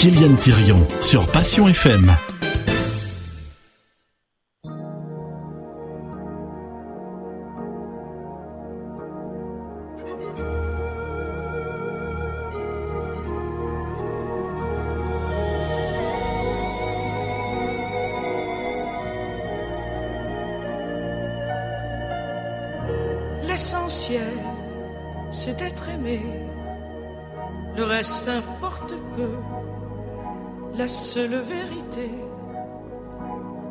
Kylian Thirion sur Passion FM. L'essentiel, c'est d'être aimé. Le reste importe peu. La seule vérité,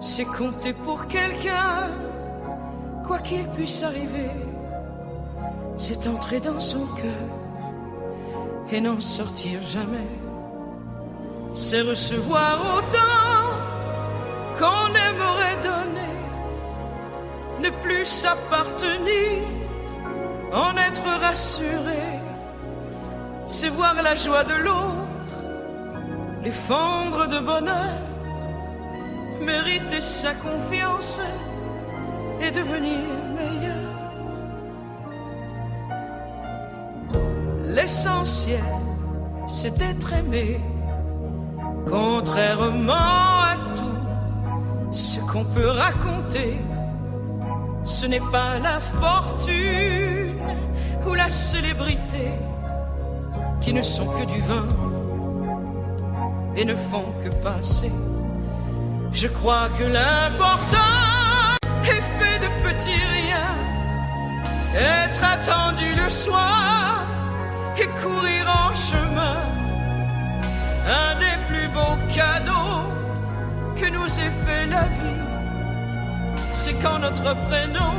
c'est compter pour quelqu'un. Quoi qu'il puisse arriver, c'est entrer dans son cœur et n'en sortir jamais. C'est recevoir autant qu'on aimerait donner. Ne plus s'appartenir, en être rassuré. C'est voir la joie de l'autre, les fondre de bonheur, mériter sa confiance et devenir meilleur. L'essentiel, c'est d'être aimé, contrairement à tout ce qu'on peut raconter. Ce n'est pas la fortune ou la célébrité qui ne sont que du vin et ne font que passer. Je crois que l'important est fait de petits riens, être attendu le soir et courir en chemin. Un des plus beaux cadeaux que nous ait fait la vie, c'est quand notre prénom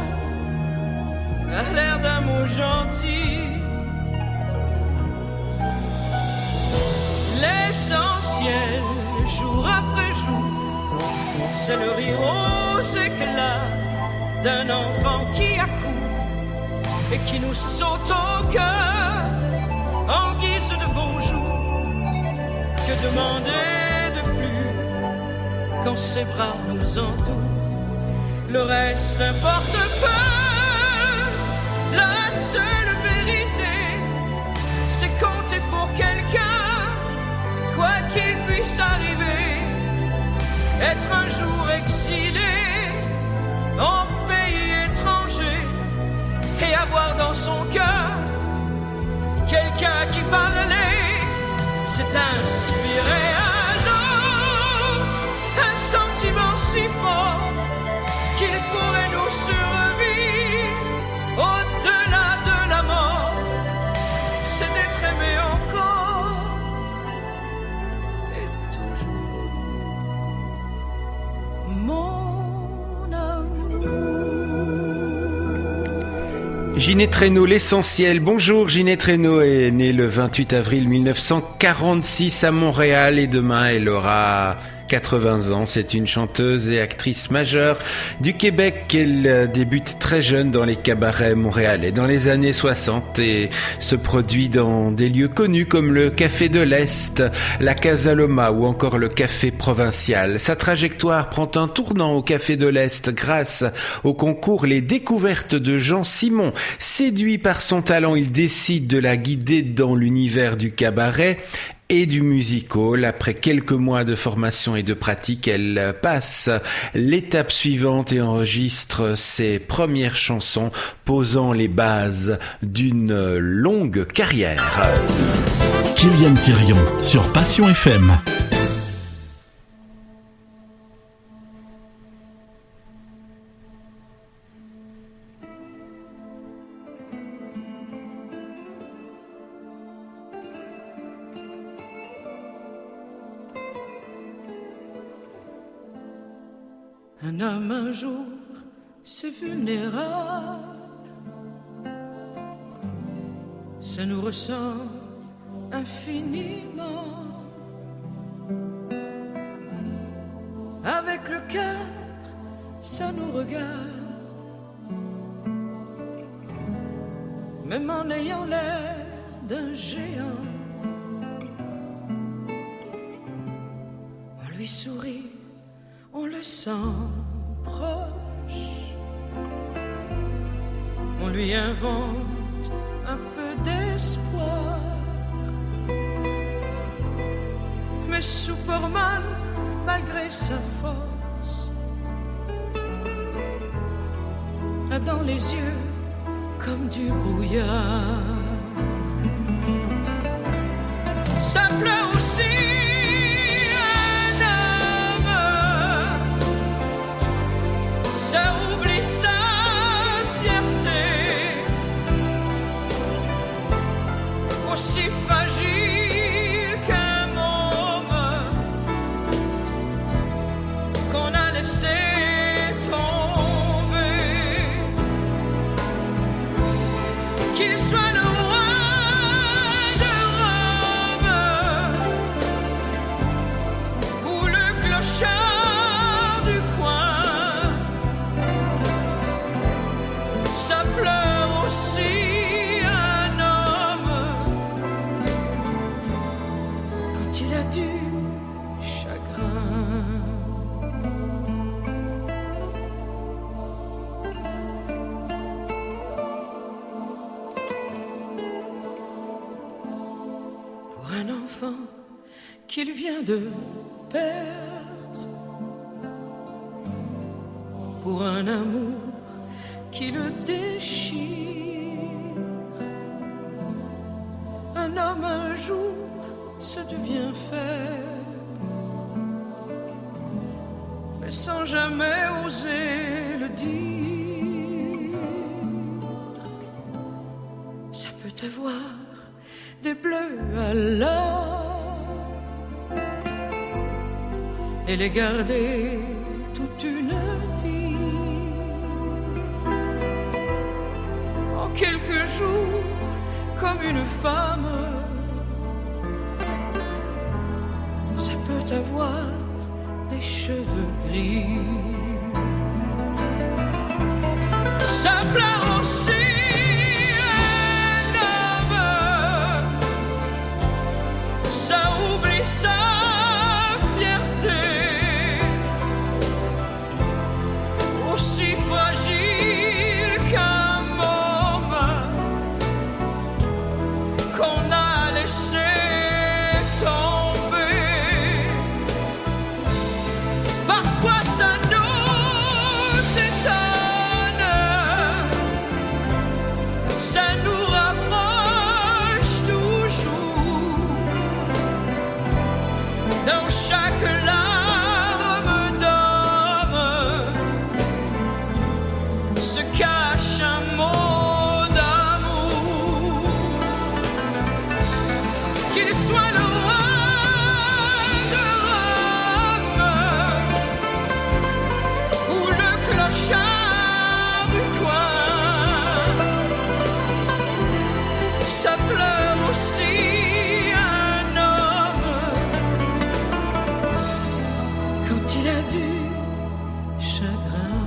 a l'air d'un mot gentil. L'essentiel, jour après jour, c'est le rire aux éclats d'un enfant qui accourt et qui nous saute au cœur en guise de bonjour. Que demander de plus quand ses bras nous entourent? Le reste importe peu. La seule vérité, c'est compter pour quelqu'un. Quoi qu'il puisse arriver, être un jour exilé en pays étranger et avoir dans son cœur quelqu'un qui parlait, c'est inspirer un autre, un sentiment si fort qu'il pourrait nous survivre au-delà de la mort. C'est d'être aimé encore et toujours, mon amour. Ginette Renaud, l'essentiel. Bonjour, Ginette Renaud est née le 28 avril 1946 à Montréal et demain elle aura 80 ans. C'est une chanteuse et actrice majeure du Québec. Elle débute très jeune dans les cabarets montréalais dans les années 60 et se produit dans des lieux connus comme le Café de l'Est, la Casa Loma ou encore le Café Provincial. Sa trajectoire prend un tournant au Café de l'Est grâce au concours Les Découvertes de Jean Simon. Séduit par son talent, il décide de la guider dans l'univers du cabaret et du musical. Après quelques mois de formation et de pratique, elle passe l'étape suivante et enregistre ses premières chansons, posant les bases d'une longue carrière. Kylian Thirion sur Passion FM. Un homme un jour, c'est vulnérable. Ça nous ressemble infiniment. Avec le cœur, ça nous regarde. Même en ayant l'air d'un géant. On lui sourit. On le sent proche, on lui invente un peu d'espoir, mais Superman malgré sa force a dans les yeux comme du brouillard. Ça pleure aussi un homme, ça oublie sa fierté, aussi fragile qu'un môme qu'on a laissé tomber. Qu'il soit le roi de Rome ou le clochard du coin, ça pleure aussi un homme quand il a du chagrin. Pour un enfant qu'il vient de perdre, pour un amour qui le déchire, un homme un jour ça devient faible, mais sans jamais oser le dire. Ça peut avoir des bleus à l'âme et les garder toute une vie. En quelques jours, comme une femme, ça peut avoir des cheveux gris. Ça pleure aussi un homme, ça oublie sa fierté, aussi fragile qu'un môme qu'on a laissé tomber. Parfois ça nous étonne, ça nous rapproche toujours. Dans chaque larme d'homme se cache un mot d'amour. Qu'il soit le roi de Rome ou le clochard du coin, ça pleure aussi un homme quand il a du chagrin.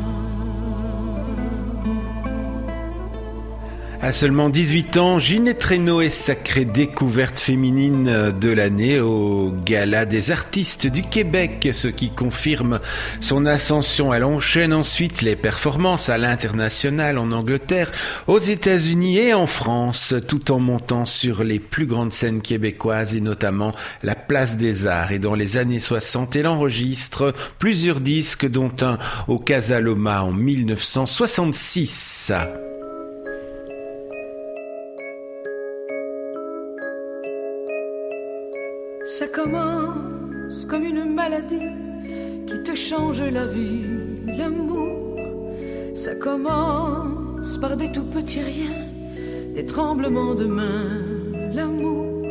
À seulement 18 ans, Ginette Renaud est sacrée découverte féminine de l'année au Gala des artistes du Québec, ce qui confirme son ascension. Elle enchaîne ensuite les performances à l'international en Angleterre, aux États-Unis et en France, tout en montant sur les plus grandes scènes québécoises et notamment la Place des Arts. Et dans les années 60, elle enregistre plusieurs disques, dont un au Casa Loma en 1966. Ça commence comme une maladie qui te change la vie, l'amour. Ça commence par des tout petits riens, des tremblements de main, l'amour.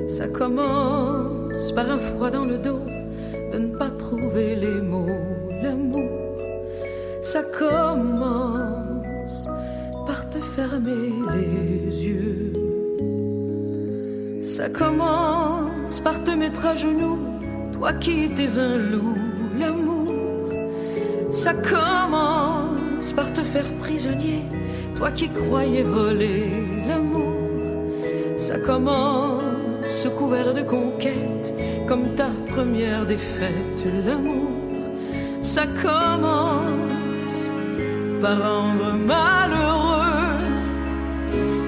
Ça commence par un froid dans le dos, de ne pas trouver les mots, l'amour. Ça commence par te fermer les yeux. Ça commence par te mettre à genoux, toi qui étais un loup, l'amour. Ça commence par te faire prisonnier, toi qui croyais voler, l'amour. Ça commence couvert de conquêtes, comme ta première défaite, l'amour. Ça commence par rendre malheureux,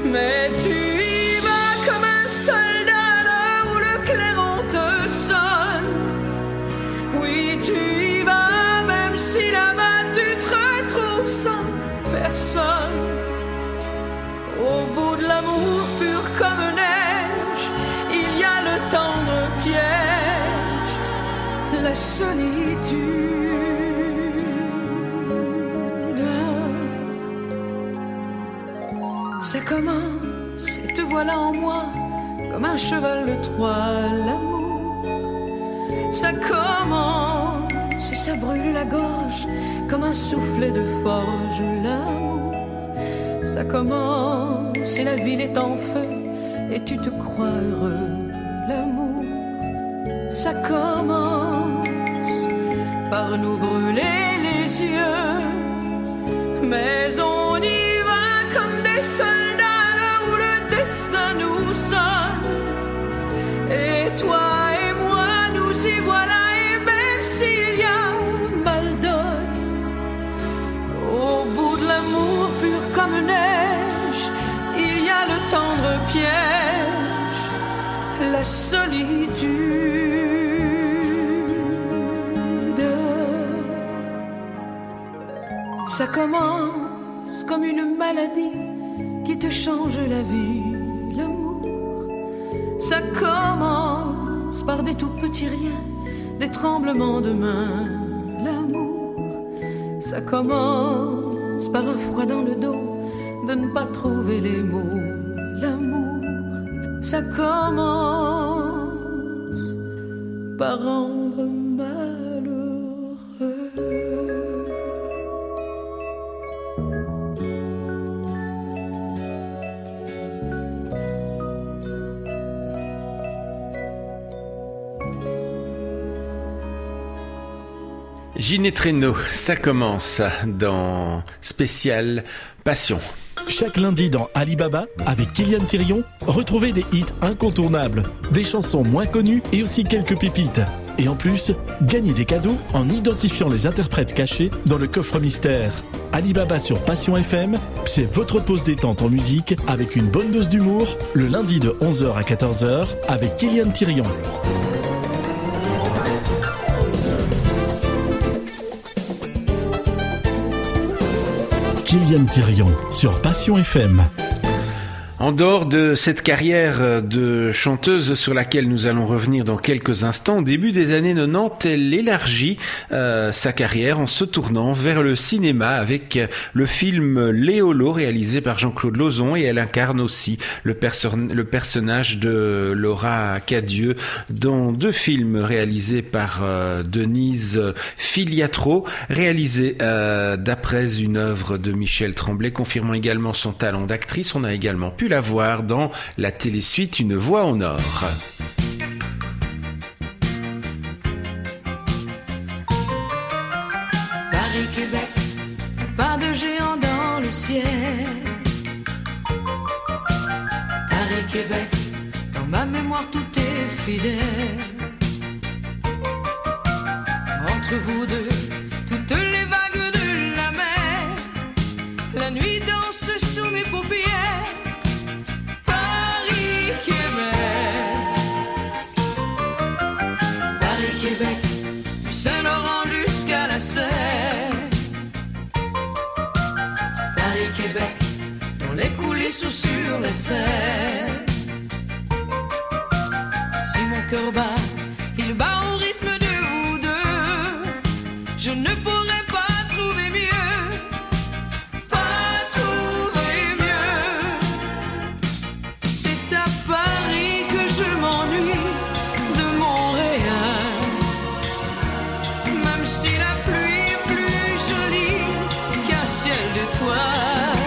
mais tu y vas comme un soldat là où le clairon te sonne. personne. Au bout de l'amour pur comme neige, il y a le tendre piège, la solitude. Ça commence et te voilà en moi, comme un cheval de Troie, l'amour. Ça commence et ça brûle la gorge, comme un soufflet de forge, l'amour. Ça commence et la ville est en feu, et tu te crois heureux, l'amour. Ça commence par nous brûler les yeux, mais on y va comme des soldats là où le destin nous sonne. Et toi et moi nous y voilà, et même s'il y a mal donne, au bout de l'amour pur comme neige, il y a le tendre piège, la solitude. Ça commence comme une maladie qui te change la vie, l'amour. Ça commence par des tout petits riens, des tremblements de main, l'amour. Ça commence par un froid dans le dos, de ne pas trouver les mots, l'amour. Ça commence par rendre malheureux. Ginette Renaud, ça commence dans Spécial Passion. Chaque lundi dans Alibaba, avec Kylian Thirion, retrouvez des hits incontournables, des chansons moins connues et aussi quelques pépites. Et en plus, gagnez des cadeaux en identifiant les interprètes cachés dans le coffre mystère. Alibaba sur Passion FM, c'est votre pause détente en musique avec une bonne dose d'humour, le lundi de 11h à 14h avec Kylian Thirion. Kylian Thirion sur Passion FM. En dehors de cette carrière de chanteuse sur laquelle nous allons revenir dans quelques instants, au début des années 90, elle élargit sa carrière en se tournant vers le cinéma avec le film Léolo réalisé par Jean-Claude Lauzon, et elle incarne aussi le personnage de Laura Cadieux dans 2 films réalisés par Denise Filiatro, réalisés d'après une œuvre de Michel Tremblay, confirmant également son talent d'actrice. On a également pu la voir dans la télésuite Une voix en or. Paris-Québec, pas de géant dans le ciel. Paris-Québec, dans ma mémoire tout est fidèle. Entre vous deux, toutes les vagues de la mer, la nuit danse sous mes paupières. Paris-Québec, du Saint-Laurent jusqu'à la Seine. Paris-Québec, dans les coulisses ou sur les scènes. Si mon cœur bat, il bat au rythme de vous deux. Je ne pourrais pas trouver mieux, pas trouver mieux. C'est à Paris que je m'ennuie de Montréal. Même si la pluie est plus jolie qu'un ciel d'étoiles.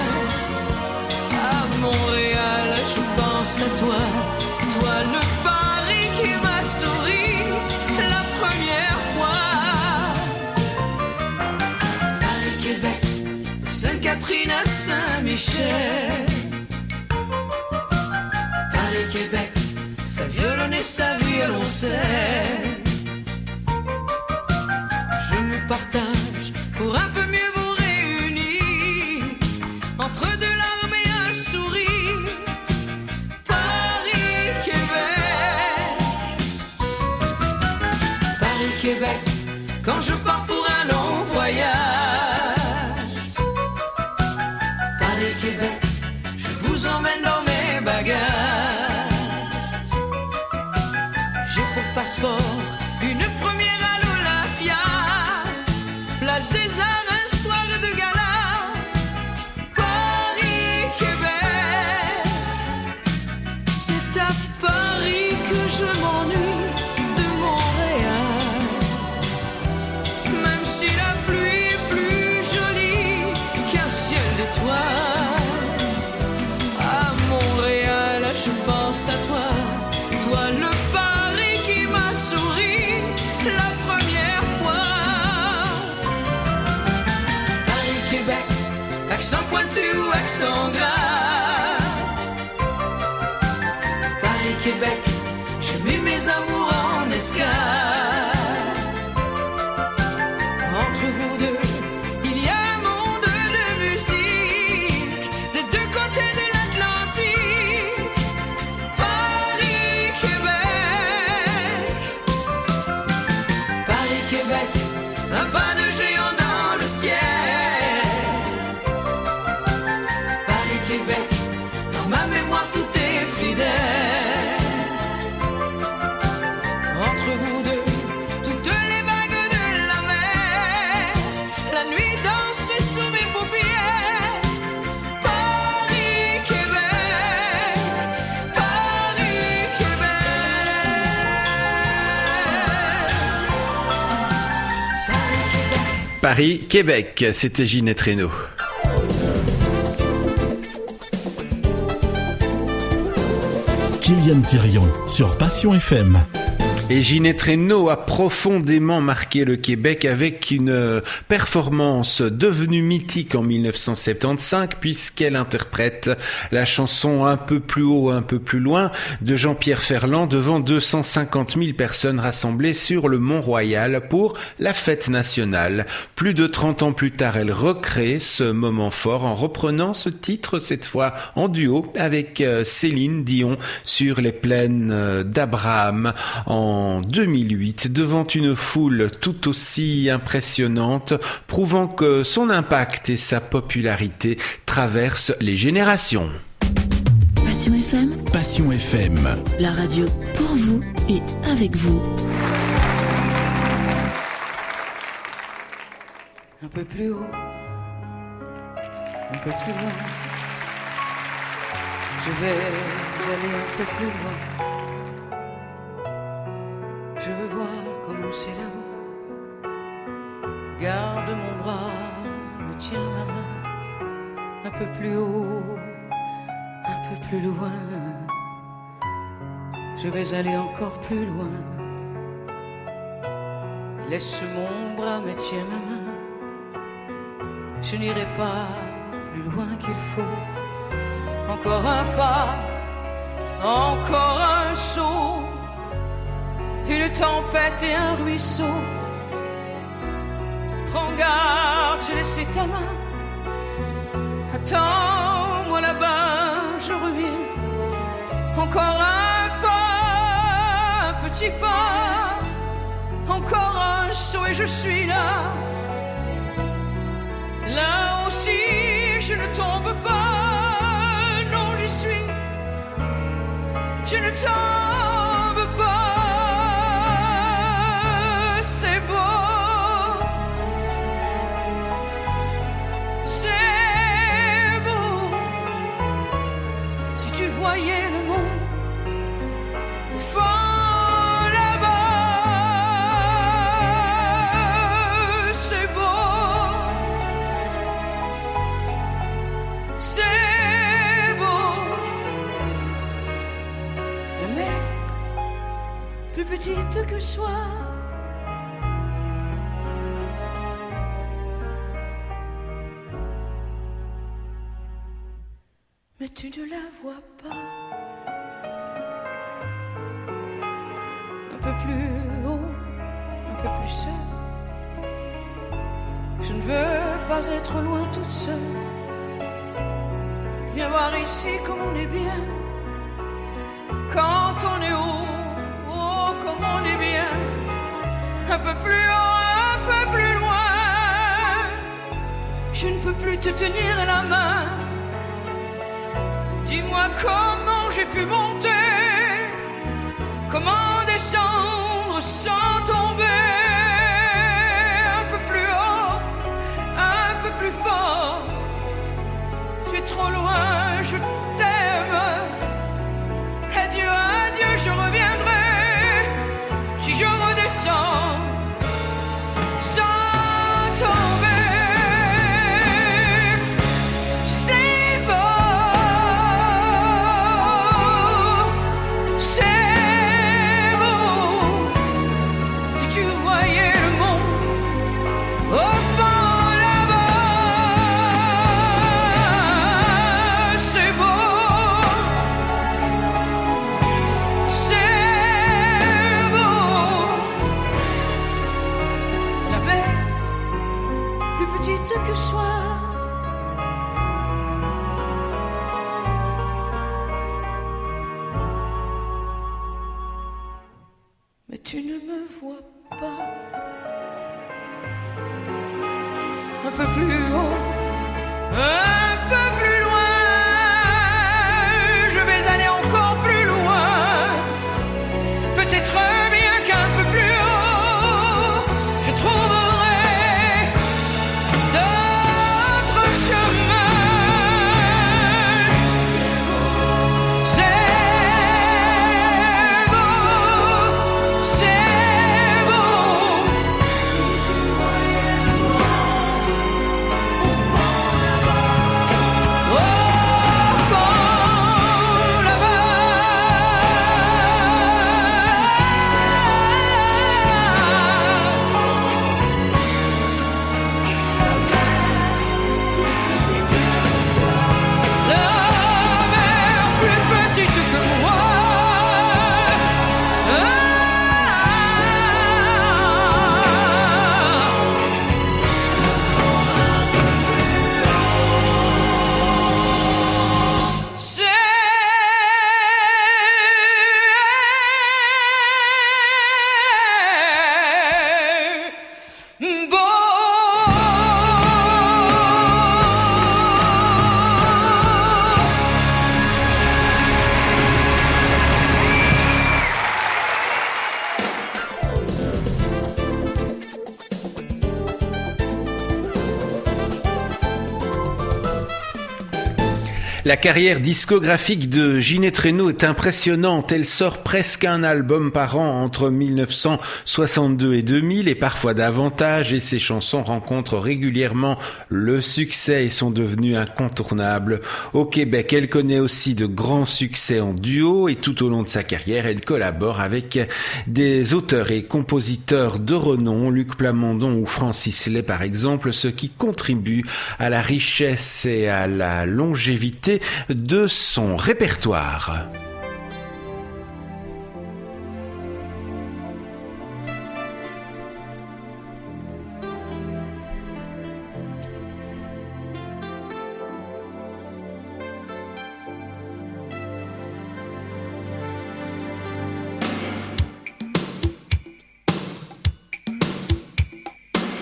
À Montréal, je pense à toi, toi le Paris qui m'a souri la première fois. Paris-Québec, de Sainte-Catherine à Saint-Michel. Paris-Québec, sa violon et sa violoncelle. Je me partage pour un peu mieux vous réunir, entre de larmes et un sourire. Paris-Québec, 'Québec, quand je pars pour un long voyage. Paris-Québec, je vous emmène dans mes bagages. J'ai pour passeport une première à l'Olympia, place des Arts, un soir de gala. Paris-Québec, c'est à Paris que je m'ennuie de Montréal. Même si la pluie est plus jolie qu'un ciel d'étoiles, à Montréal je pense à toi, toi le Paris qui m'a souri la première fois. Paris-Québec, accent pointu ou accent gras. Paris-Québec, je mets mes amours en escale. Entre vous deux, il y a un monde de musique des deux côtés de l'Atlantique. Paris-Québec, Paris-Québec, un pas de géant dans le ciel. Paris-Québec, dans ma mémoire tout est fidèle. Entre vous deux, toutes les vagues de la mer, la nuit danse sous mes paupières. Paris-Québec, Paris-Québec. Paris-Québec, c'était Ginette Renaud. Kylian Thirion sur Passion FM. Et Ginette Renaud a profondément marqué le Québec avec une performance devenue mythique en 1975 puisqu'elle interprète la chanson Un peu plus haut, un peu plus loin de Jean-Pierre Ferland devant 250 000 personnes rassemblées sur le Mont-Royal pour la fête nationale. Plus de 30 ans plus tard, elle recrée ce moment fort en reprenant ce titre, cette fois en duo avec Céline Dion sur les plaines d'Abraham en 2008 devant une foule tout aussi impressionnante, prouvant que son impact et sa popularité traversent les générations. Passion FM, Passion FM. la radio pour vous et avec vous. Un peu plus haut, un peu plus loin. Je vais aller un peu plus loin. Je veux voir comment c'est là-haut. Garde mon bras, me tiens ma main. Un peu plus haut, un peu plus loin. Je vais aller encore plus loin. Laisse mon bras, me tiens ma main. Je n'irai pas plus loin qu'il faut. Encore un pas, encore un saut. Une tempête et un ruisseau. Prends garde, j'ai laissé ta main. Attends-moi là-bas, je reviens. Encore un pas, un petit pas. Encore un saut et je suis là. Là aussi, je ne tombe pas. Non, j'y suis. Je ne tombe pas. C'est beau, c'est beau. Si tu voyais le monde au fond là-bas, c'est beau, c'est beau. La mer, plus petite que soi. Mais tu ne la vois pas. Un peu plus haut, un peu plus seul. Je ne veux pas être loin toute seule. Viens voir ici comme on est bien. Quand on est haut, oh comme on est bien. Un peu plus haut, un peu plus loin. Je ne peux plus te tenir la main. comment j'ai pu monter, comment descendre sans tomber. Un peu plus haut, un peu plus fort. Tu es trop loin, je t'aime. Adieu, adieu, je reviendrai si je redescends sans tomber. C'est beau, c'est beau. Si tu voyais le monde au fond là-bas, c'est beau, c'est beau. La mer, plus petite que soi, mais tu ne me vois pas. Un peu plus haut, un peu plus loin, je vais aller encore plus loin. Peut-être bien qu'un peu plus haut, je trouverai d'autres chemins. C'est beau, c'est beau. Au fond là-bas, la mer plus petite que moi. C'est beau. La carrière discographique de Ginette Renaud est impressionnante. Elle sort presque un album par an entre 1962 et 2000 et parfois davantage, et ses chansons rencontrent régulièrement le succès et sont devenues incontournables. Au Québec, elle connaît aussi de grands succès en duo et tout au long de sa carrière, elle collabore avec des auteurs et compositeurs de renom, Luc Plamondon ou Francis Lai par exemple, ce qui contribue à la richesse et à la longévité de son répertoire.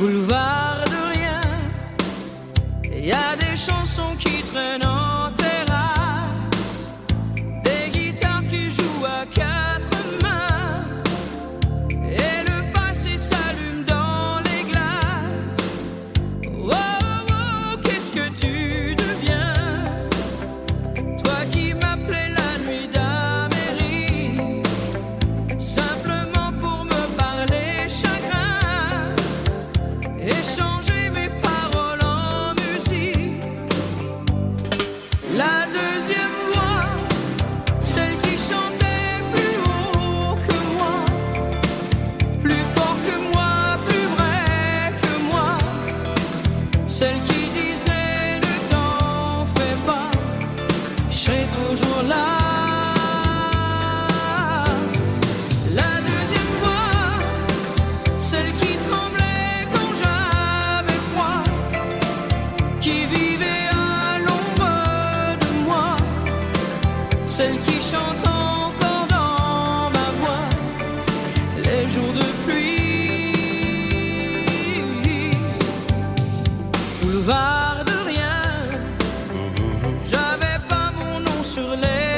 Boulevard de rien, il y a des chansons qui traînent en terrasse, des guitares qui jouent à quatre mains, et le passé s'allume dans les glaces. Oh, oh, oh, qu'est-ce que tu deviens, toi qui m'appelais la nuit d'Amérique, simplement pour me parler chagrin, échanger mes paroles en musique. La deuxième voix, celle qui chantait plus haut que moi, plus fort que moi, plus vrai que moi, celle qui disait ne t'en fais pas, je serai toujours là. La deuxième voix, celle qui tremblait quand j'avais froid, qui vivait à l'ombre de moi, celle qui chante encore dans ma voix les jours de pluie. Boulevard de rien, j'avais pas mon nom sur les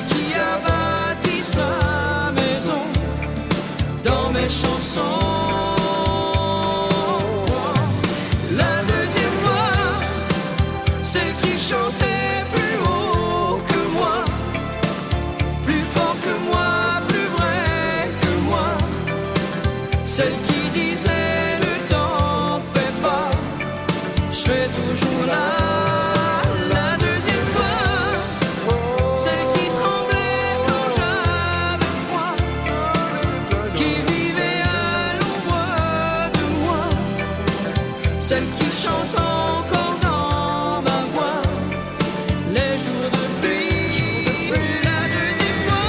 qui a bâti sa maison dans mes chansons. La deuxième voix, celle qui chantait plus haut que moi, plus fort que moi, plus vrai que moi, celle qui disait ne t'en fais pas, je serai toujours là. La deuxième voix, celle qui tremblait quand j'avais froid, qui vivait à l'ombre de moi, celle qui chante encore dans ma voix les jours de pluie. La deuxième voix,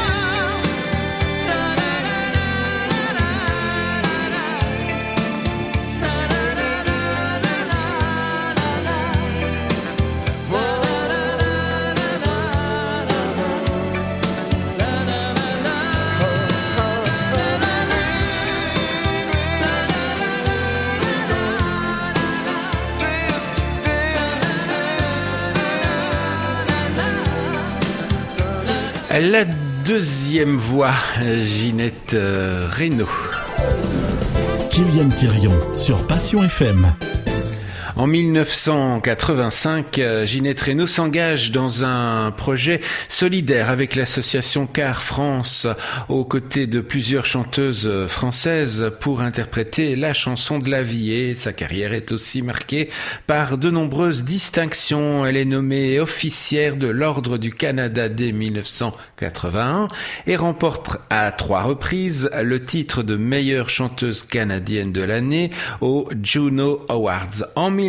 la la la la la la la la la la la La deuxième voix, Ginette Renaud. Kylian Thirion sur Passion FM. En 1985, Ginette Renaud s'engage dans un projet solidaire avec l'association Car France, aux côtés de plusieurs chanteuses françaises pour interpréter la chanson de la vie. Et sa carrière est aussi marquée par de nombreuses distinctions. Elle est nommée officière de l'Ordre du Canada dès 1981 et remporte à 3 reprises le titre de meilleure chanteuse canadienne de l'année aux Juno Awards. En 1980,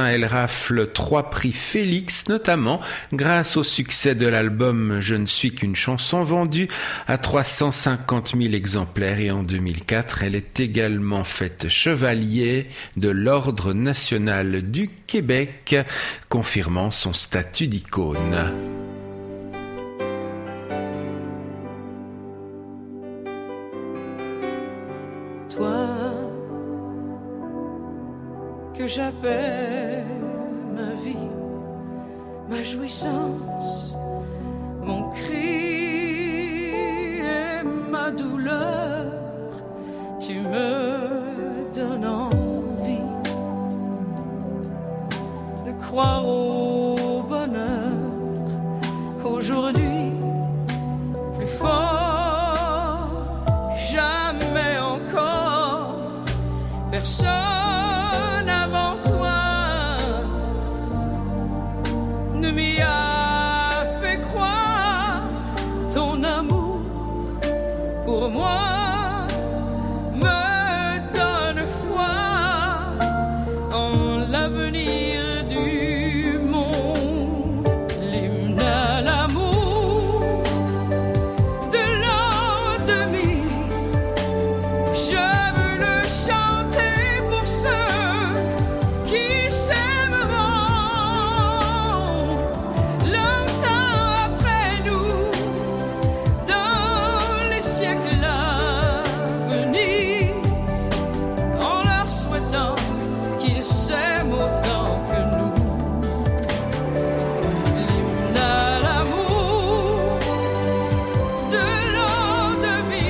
elle rafle 3 prix Félix, notamment grâce au succès de l'album Je ne suis qu'une chanson, vendu à 350 000 exemplaires. Et en 2004, elle est également faite chevalier de l'Ordre national du Québec, confirmant son statut d'icône. Toi que j'appelle ma vie, ma jouissance, mon cri et ma douleur, tu me donnes envie de croire au bonheur aujourd'hui, plus fort que jamais encore. Personne avant toi ne m'y a fait croire. Ton amour pour moi me donne foi en l'avenir du monde. L'hymne à l'amour de l'an 2000, je veux le chanter pour ceux qui s'aimeront longtemps après nous, dans les siècles à venir, en leur souhaitant qu'ils s'aiment autant que nous. L'hymne à l'amour de l'an 2000,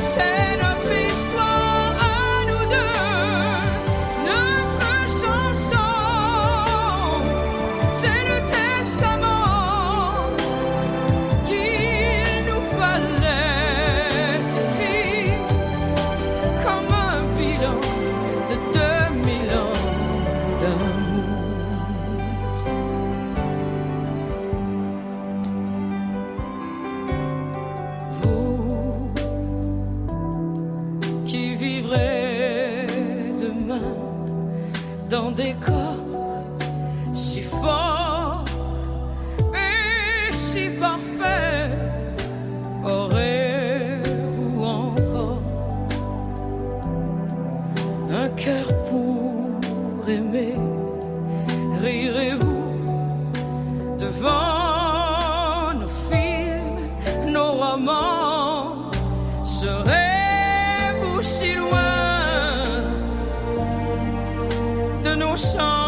c'est notre histoire à nous deux, notre chanson, c'est le testament qu'il nous fallait écrire, comme un bilan de 2000 ans d'amour. Vous qui vivrez demain dans des corps si forts et si parfaits, aurez-vous encore un cœur pour aimer? Rirez-vous devant nos films, nos romans? Serez-vous si loin de nos chants?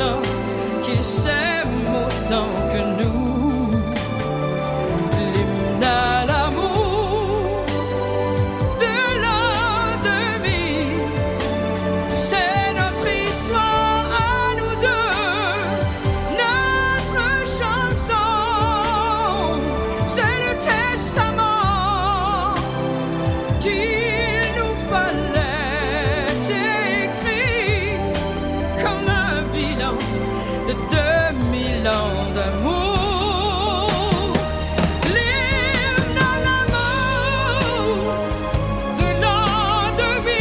autant, qu'il s'aime autant que nous. L'hymne à l'amour de l'an 2000, c'est notre histoire à nous deux, notre chanson, c'est le testament qu'il nous fallait écrire comme un bilan de 2000 ans d'amour. L'hymne à l'amour de l'an 2000,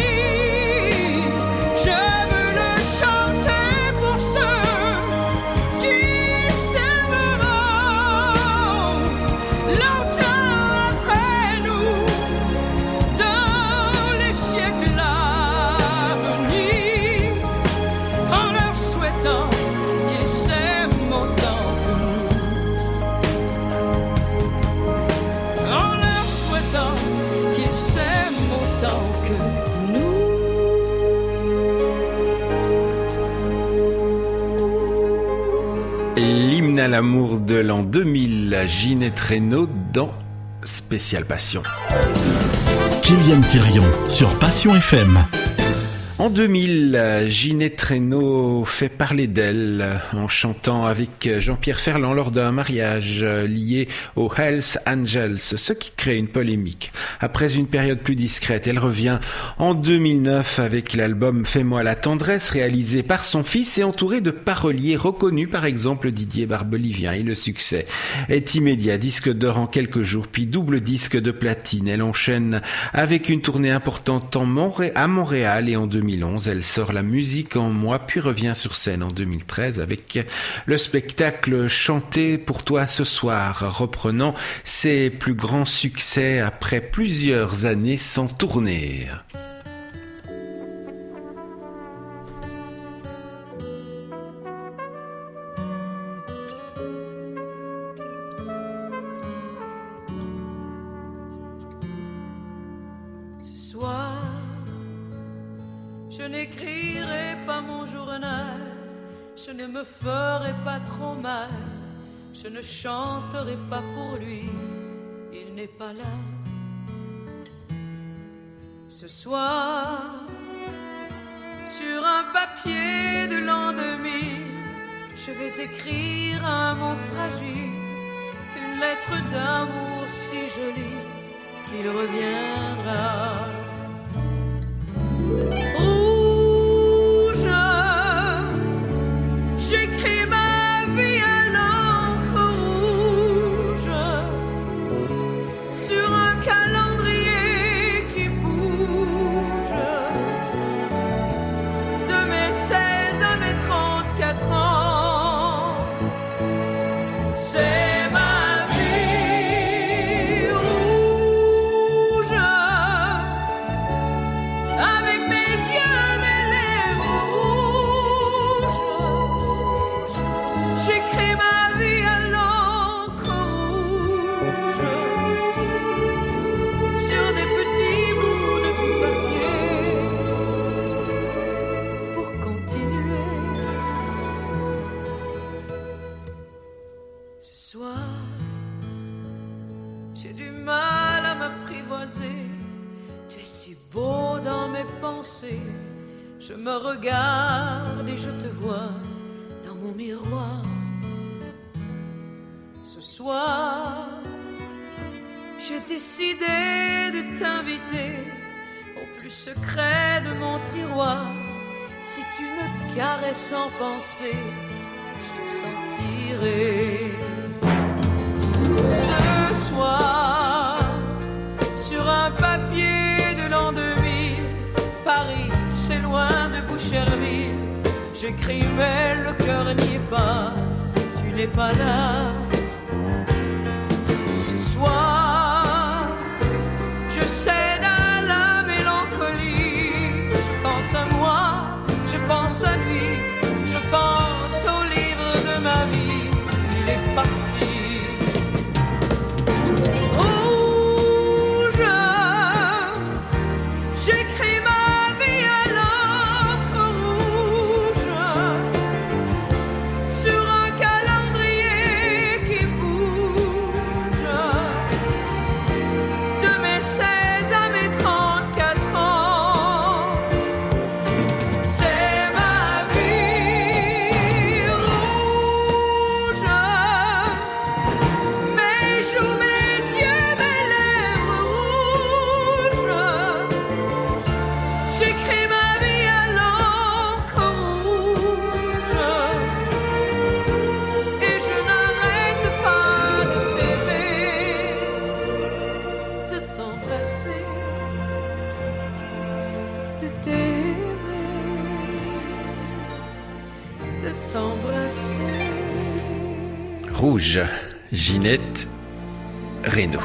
je veux le chanter pour ceux qui s'aimeront longtemps après nous, dans les siècles à venir, en leur souhaitant qu'ils s'aiment autant que nous, en leur souhaitant qu'ils s'aiment autant que nous. L'hymne à l'amour de l'an 2000, Ginette Renaud dans Spécial Passion. Kylian Thirion sur Passion FM. En 2000, Ginette Renaud fait parler d'elle en chantant avec Jean-Pierre Ferland lors d'un mariage lié aux Hells Angels, ce qui crée une polémique. Après une période plus discrète, elle revient en 2009 avec l'album Fais-moi la tendresse, réalisé par son fils et entouré de paroliers reconnus, par exemple Didier Barbelivien. Et le succès est immédiat, disque d'or en quelques jours, puis double disque de platine. Elle enchaîne avec une tournée importante à Montréal et en 2011, elle sort La musique en moi, puis revient sur scène en 2013 avec le spectacle Chanter pour toi ce soir, reprenant ses plus grands succès après plusieurs années sans tournée. Ce soir, je n'écrirai pas mon journal, je ne me ferai pas trop mal, je ne chanterai pas pour lui, il n'est pas là. Ce soir, sur un papier de l'an 2000, je vais écrire un mot fragile, une lettre d'amour si jolie qu'il reviendra. Rouge, j'écris ma vie à l'encre rouge sur un calendrier qui bouge de mes 16 à mes 34 ans. C'est ma vie rouge avec mes yeux, mes lèvres rouges. J'écris ma vie à l'encre rouge sur des petits bouts de papier pour continuer. Ce soir, j'ai du mal à m'apprivoiser. Tu es si beau dans mes pensées. Je me regarde et je te vois dans mon miroir. Ce soir, j'ai décidé de t'inviter au plus secret de mon tiroir. Si tu me caresses en pensée, je te sentirai. Ce soir, sur un papier de l'an 2000, Paris, c'est loin de Boucherville. J'écris mais le cœur n'y est pas, tu n'es pas là. Ce soir, je cède à la mélancolie. Je pense à moi, je pense à lui, je pense au livre de ma vie. Il est parti. J'écris ma vie à l'encre rouge j'écris ma vie à l'encre rouge et je n'arrête pas de t'aimer, de t'embrasser, de t'aimer, de t'embrasser. Rouge, Ginette Renaud.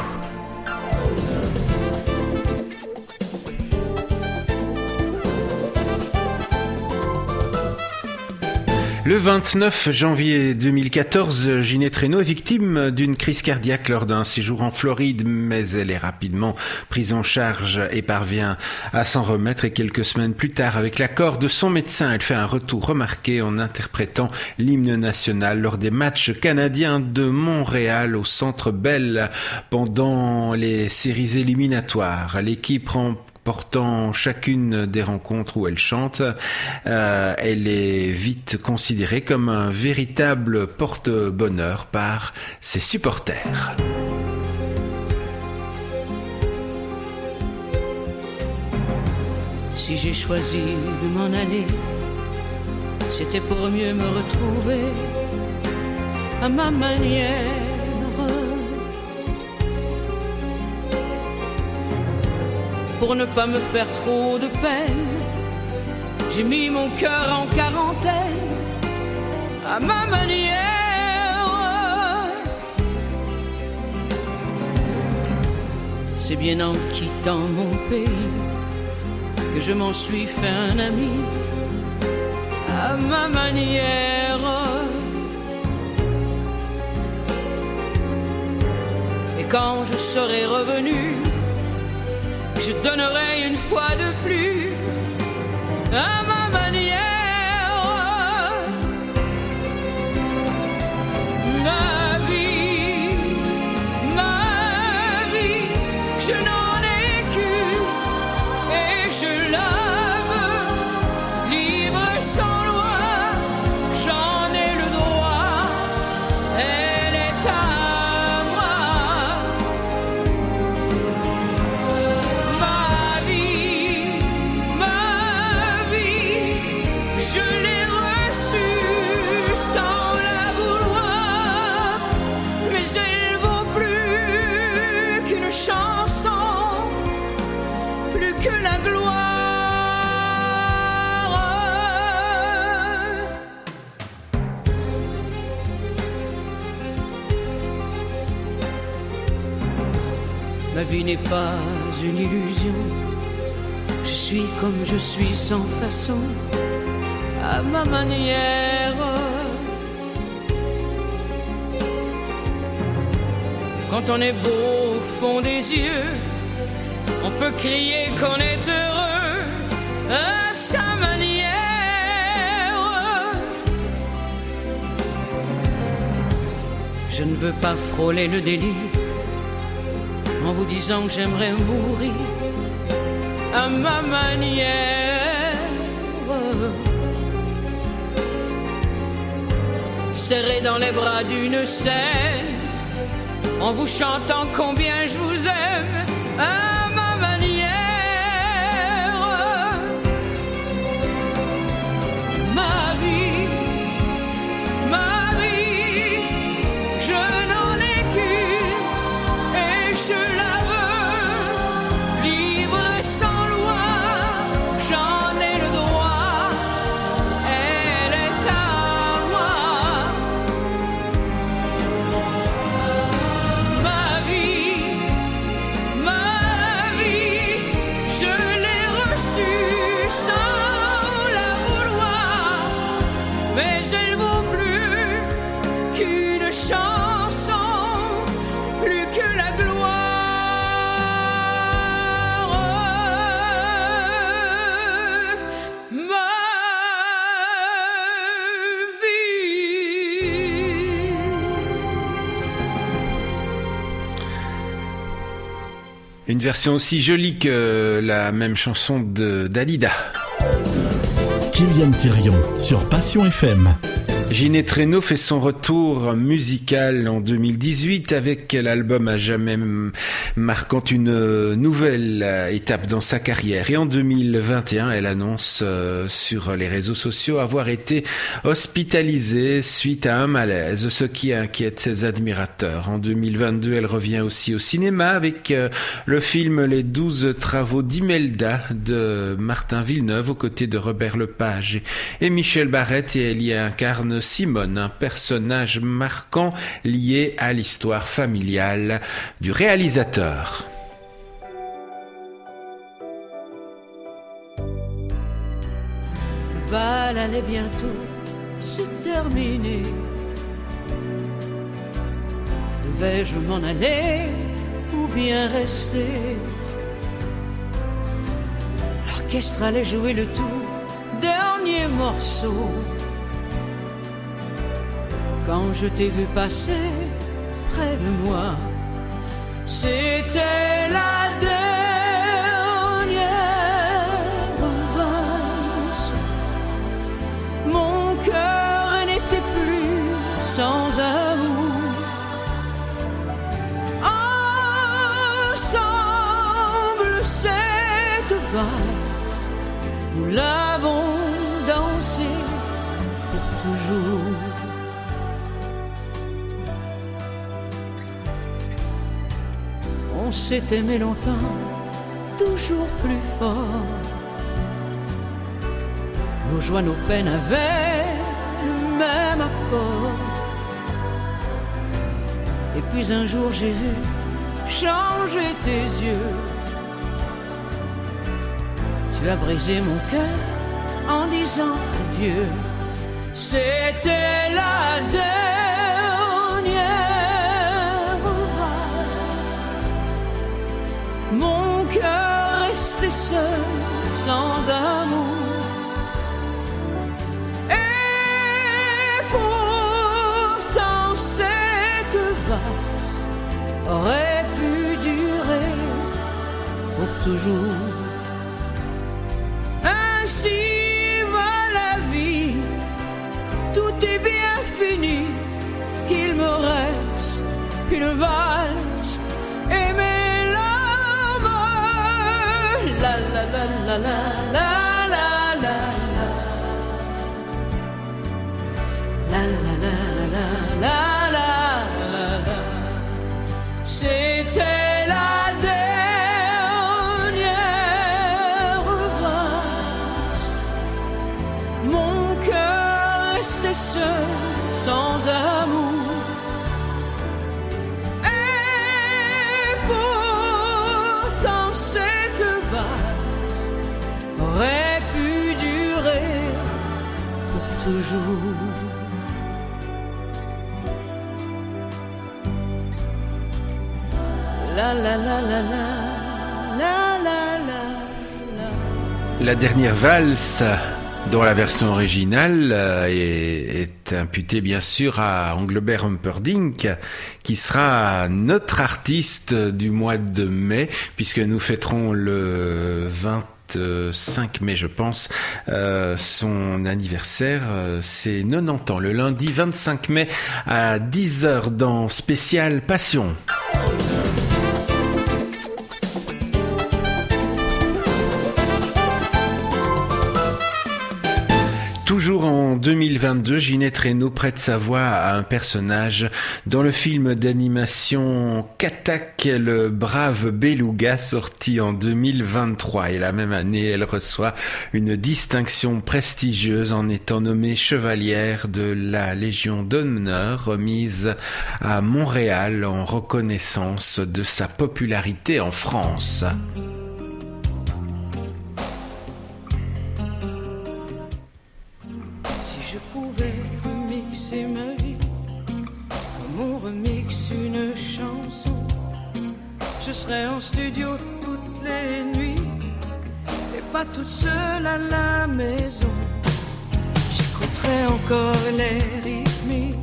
Le 29 janvier 2014, Ginette Renaud est victime d'une crise cardiaque lors d'un séjour en Floride, mais elle est rapidement prise en charge et parvient à s'en remettre. Et quelques semaines plus tard, avec l'accord de son médecin, elle fait un retour remarqué en interprétant l'hymne national lors des matchs canadiens de Montréal au Centre Bell pendant les séries éliminatoires. L'équipe remportant chacune des rencontres où elle chante, elle est vite considérée comme un véritable porte-bonheur par ses supporters. Si j'ai choisi de m'en aller, c'était pour mieux me retrouver à ma manière. Pour ne pas me faire trop de peine, j'ai mis mon cœur en quarantaine à ma manière. C'est bien en quittant mon pays que je m'en suis fait un ami à ma manière. Et quand je serai revenu, je donnerai une fois de plus à ma manière. Ma vie, je n'en ai qu'une et je la veux libre sans loi. J'en ai le droit, elle est à moi. Je l'ai reçue sans la vouloir, mais elle vaut plus qu'une chanson, plus que la gloire. Ma vie n'est pas une illusion, je suis comme je suis sans façon, à ma manière. Quand on est beau au fond des yeux, on peut crier qu'on est heureux à sa manière. Je ne veux pas frôler le délire en vous disant que j'aimerais mourir à ma manière. Serré dans les bras d'une scène, en vous chantant combien je vous aime à ma manière. Ma vie, je n'en ai qu'une et je la veux libre sans loi. J'en ai le droit, elle est à moi. Ma vie, je l'ai reçue sans la vouloir, mais elle vaut plus qu'une chanson, plus que la gloire. Ma vie. Une version aussi jolie que la même chanson de Dalida. Kylian Thirion sur Passion FM. Ginette Renaud fait son retour musical en 2018 avec l'album à jamais marquant une nouvelle étape dans sa carrière. Et en 2021, elle annonce sur les réseaux sociaux avoir été hospitalisée suite à un malaise, ce qui inquiète ses admirateurs. En 2022, elle revient aussi au cinéma avec le film Les 12 travaux d'Imelda de Martin Villeneuve aux côtés de Robert Lepage et Michel Barrette, et elle y incarne Simone, un personnage marquant lié à l'histoire familiale du réalisateur. Le bal allait bientôt se terminer. Devais-je m'en aller ou bien rester? L'orchestre allait jouer le tout dernier morceau. Quand je t'ai vu passer près de moi, c'était la dernière valse. Mon cœur n'était plus sans amour. Ensemble cette valse, nous l'avons dansée pour toujours. On s'est aimé longtemps, toujours plus fort. Nos joies, nos peines avaient le même accord. Et puis un jour j'ai vu changer tes yeux. Tu as brisé mon cœur en disant adieu. C'était la dernière valse. Mon cœur restait seul, sans amour. Et pourtant cette valse aurait pu durer pour toujours. Ainsi va la vie, tout est bien fini. Il me reste une valse et mes larmes. La la la la la la la la la la la la la la la. C'était la dernière valse. Mon cœur restait seul, sans amour. Et pourtant cette valse aurait pu durer pour toujours. La la la la la la la la. La dernière valse, dont la version originale est imputée bien sûr à Engelbert Humperdinck, qui sera notre artiste du mois de mai, puisque nous fêterons le 25 mai, je pense, son anniversaire, c'est 90 ans, le lundi 25 mai à 10h dans Spécial Passion. Toujours en 2022, Ginette Renaud prête sa voix à un personnage dans le film d'animation Katak, le brave beluga, sorti en 2023. Et la même année, elle reçoit une distinction prestigieuse en étant nommée chevalière de la Légion d'honneur, remise à Montréal en reconnaissance de sa popularité en France. Je pouvais remixer ma vie comme on remixe une chanson. Je serais en studio toutes les nuits et pas toute seule à la maison. J'écouterais encore les rythmiques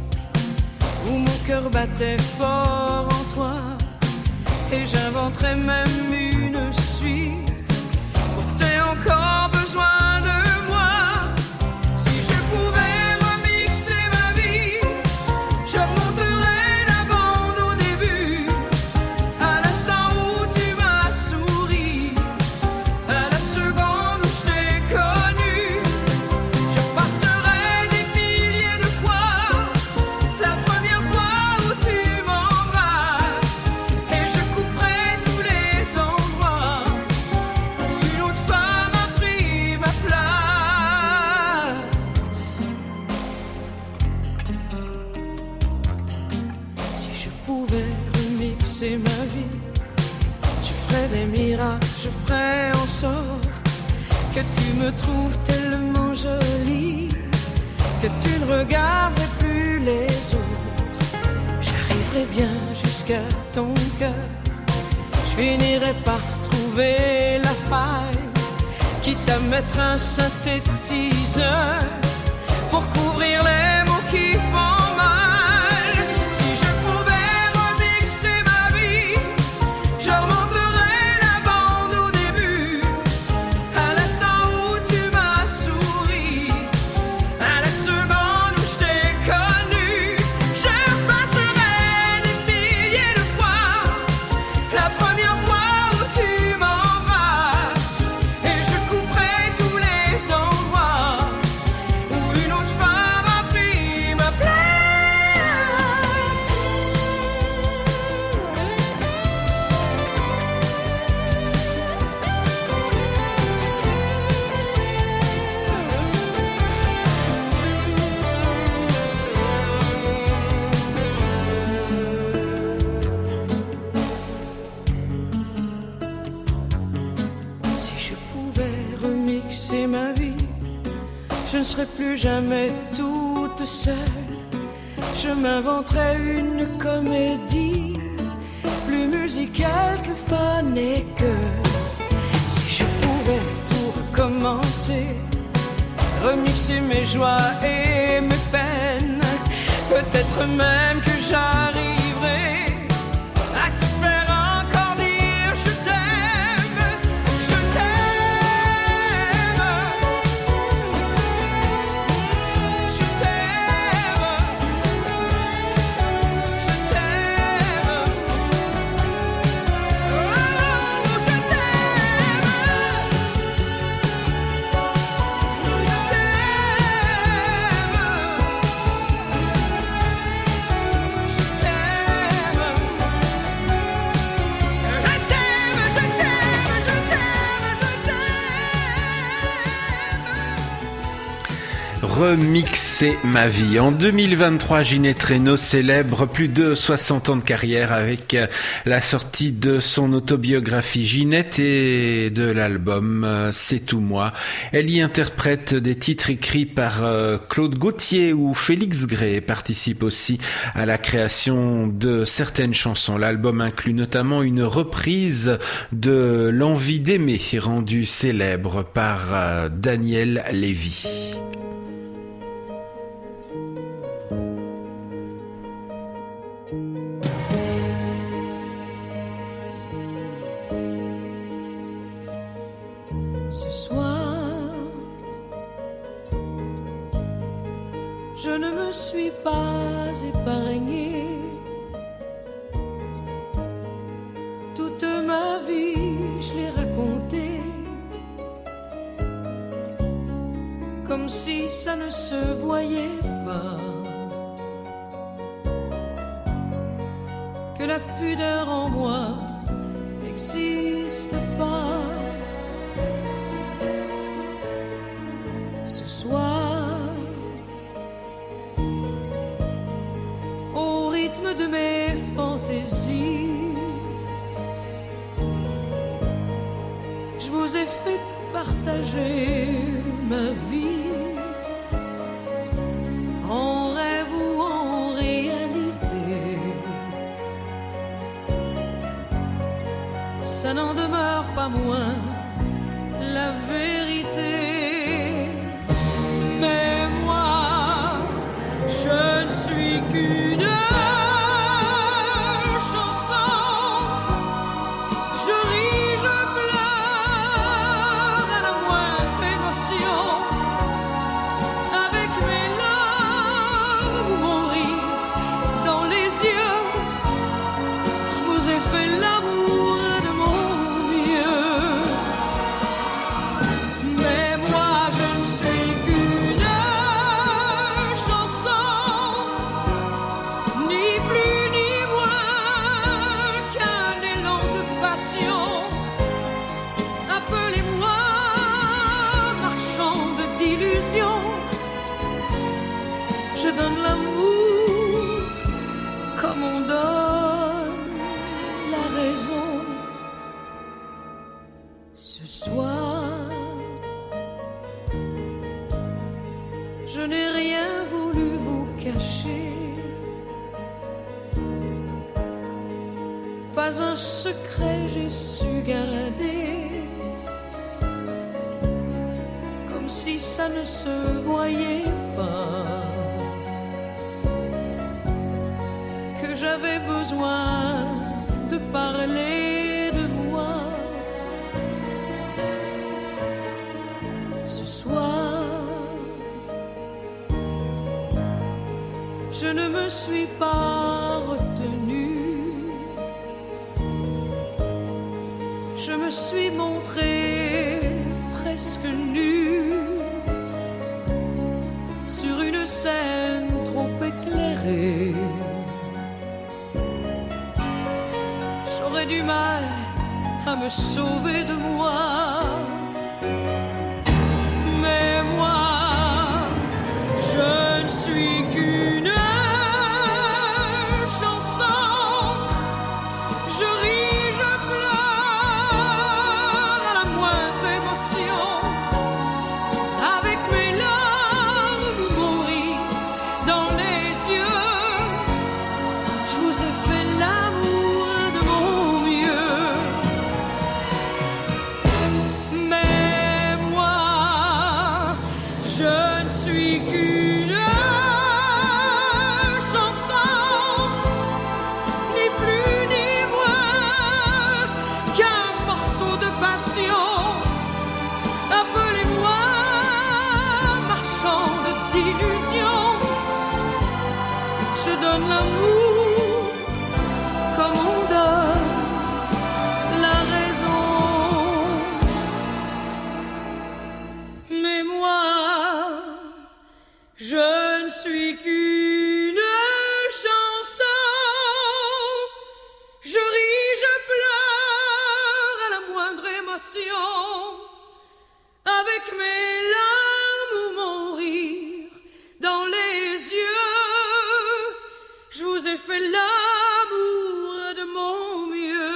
où mon cœur battait fort en toi. Et j'inventerais même une suite pour que t'aies encore besoin de moi. Si je pouvais remixer ma tu me trouves tellement jolie que tu ne regarderais plus les autres. J'arriverai bien jusqu'à ton cœur, je finirai par trouver la faille, quitte à mettre un synthétiseur pour couvrir les mots qui font mal. Si je pouvais remixer ma vie, je remonterais la bande au début, à l'instant où tu m'as souri, à la seconde où je t'ai connu. Je passerai des milliers de fois la première fois où tu m'embrasses, et je couperai tous les endroits où une autre femme a pris ma place. Si je pouvais remixer ma vie, je ne serais plus jamais toute seule. Je m'inventerais une comédie plus musicale que fun et que. Si je pouvais tout recommencer, remixer mes joies et mes peines, peut-être même que j'arriverais à te faire encore dire je t'aime, je t'aime, je t'aime, je t'aime, oh, je t'aime, Remixer ma vie. En 2023, Ginette Renaud célèbre plus de 60 ans de carrière avec la sortie de son autobiographie Ginette et de l'album C'est tout moi. Elle y interprète des titres écrits par Claude Gauthier ou Félix Gray et participe aussi à la création de certaines chansons. L'album inclut notamment une reprise de L'envie d'aimer rendue célèbre par Daniel Lévy. Ce soir, je ne me suis pas épargnée. Toute ma vie, je l'ai racontée, comme si ça ne se voyait pas, que la pudeur en moi n'existe pas. Ce soir, au rythme de mes fantaisies, je vous ai fait partager ma vie, en rêve ou en réalité. Ça n'en demeure pas moins la vérité. Mais moi, je ne suis qu'une chanson. Je ris, je pleure à la moindre émotion. Avec mes larmes ou mon rire dans les yeux, je vous ai fait l'amour de mon mieux. je n'ai rien voulu vous cacher. Pas un secret j'ai su garder, comme si ça ne se voyait pas, que j'avais besoin de parler de moi. Ce soir, je ne me suis pas retenue, je me suis montrée presque nue sur une scène trop éclairée. J'aurais du mal à me sauver de moi, mais moi, je ne suis qu'une l'amour comme on donne la raison. Mais moi, je ne suis qu'une chanson. Je ris, je pleure à la moindre émotion. Avec mes larmes ou mon rire dans les yeux, je vous ai fait l'amour de mon mieux.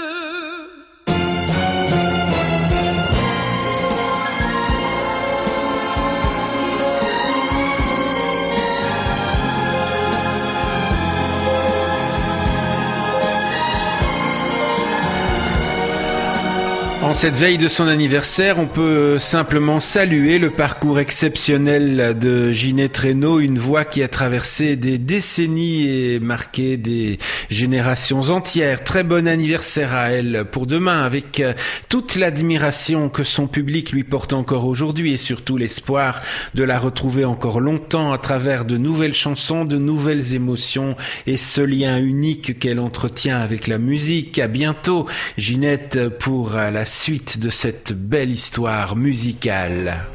En cette veille de son anniversaire, on peut simplement saluer le parcours exceptionnel de Ginette Renaud, une voix qui a traversé des décennies et marqué des générations entières. Très bon anniversaire à elle pour demain, avec toute l'admiration que son public lui porte encore aujourd'hui et surtout l'espoir de la retrouver encore longtemps à travers de nouvelles chansons, de nouvelles émotions et ce lien unique qu'elle entretient avec la musique. À bientôt, Ginette, pour la suite de cette belle histoire musicale.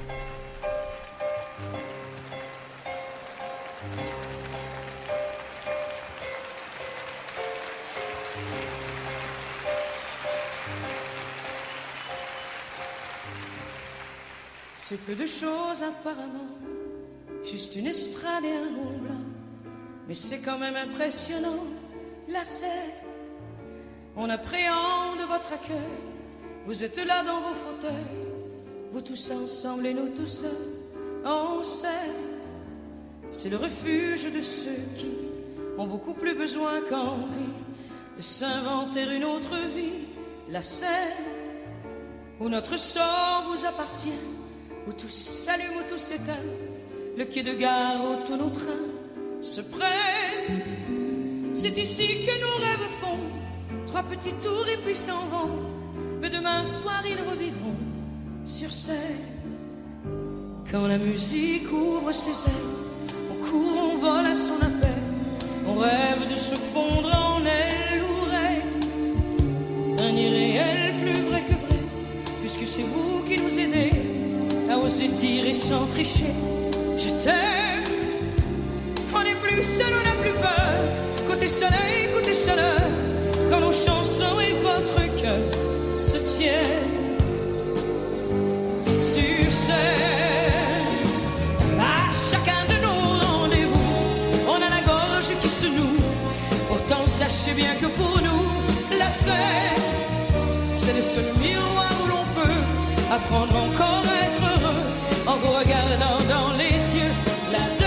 C'est peu de choses apparemment, juste une estrade et un rond blanc, mais c'est quand même impressionnant, la scène. On appréhende votre accueil. Vous êtes là dans vos fauteuils, vous tous ensemble et nous tous seuls, on sait. C'est le refuge de ceux qui ont beaucoup plus besoin qu'envie de s'inventer une autre vie. La scène où notre sort vous appartient, où tout s'allume, où tout s'éteint, le quai de gare où tous nos trains se prennent. C'est ici que nos rêves font 3 petits tours et puis s'en vont. Mais demain soir ils revivront sur scène. Quand la musique ouvre ses ailes, on court, on vole à son appel, on rêve de se fondre en elle ou un irréel plus vrai que vrai, puisque c'est vous qui nous aidez à oser dire et sans tricher je t'aime. On n'est plus seul, on n'a plus peur, côté soleil, côté chaleur, quand nos chansons et votre cœur se tiennent sur scène. À chacun de nos rendez-vous, on a la gorge qui se noue. Pourtant sachez bien que pour nous, la scène, c'est le seul miroir où l'on peut apprendre encore à être heureux en vous regardant dans les yeux. La scène,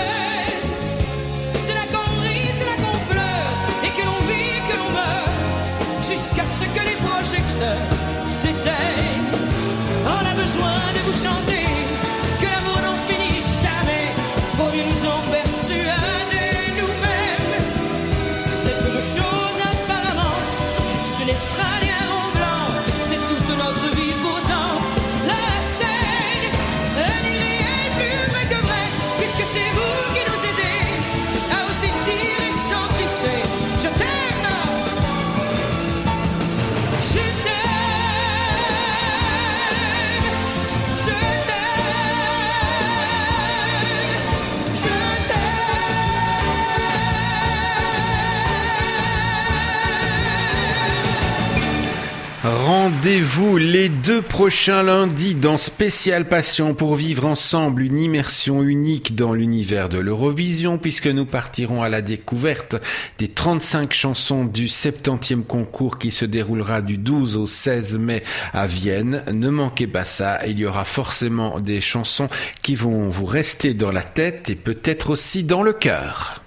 Rendez-vous les 2 prochains lundis dans Spécial Passion pour vivre ensemble une immersion unique dans l'univers de l'Eurovision, puisque nous partirons à la découverte des 35 chansons du 70e concours qui se déroulera du 12 au 16 mai à Vienne. Ne manquez pas ça, il y aura forcément des chansons qui vont vous rester dans la tête et peut-être aussi dans le cœur.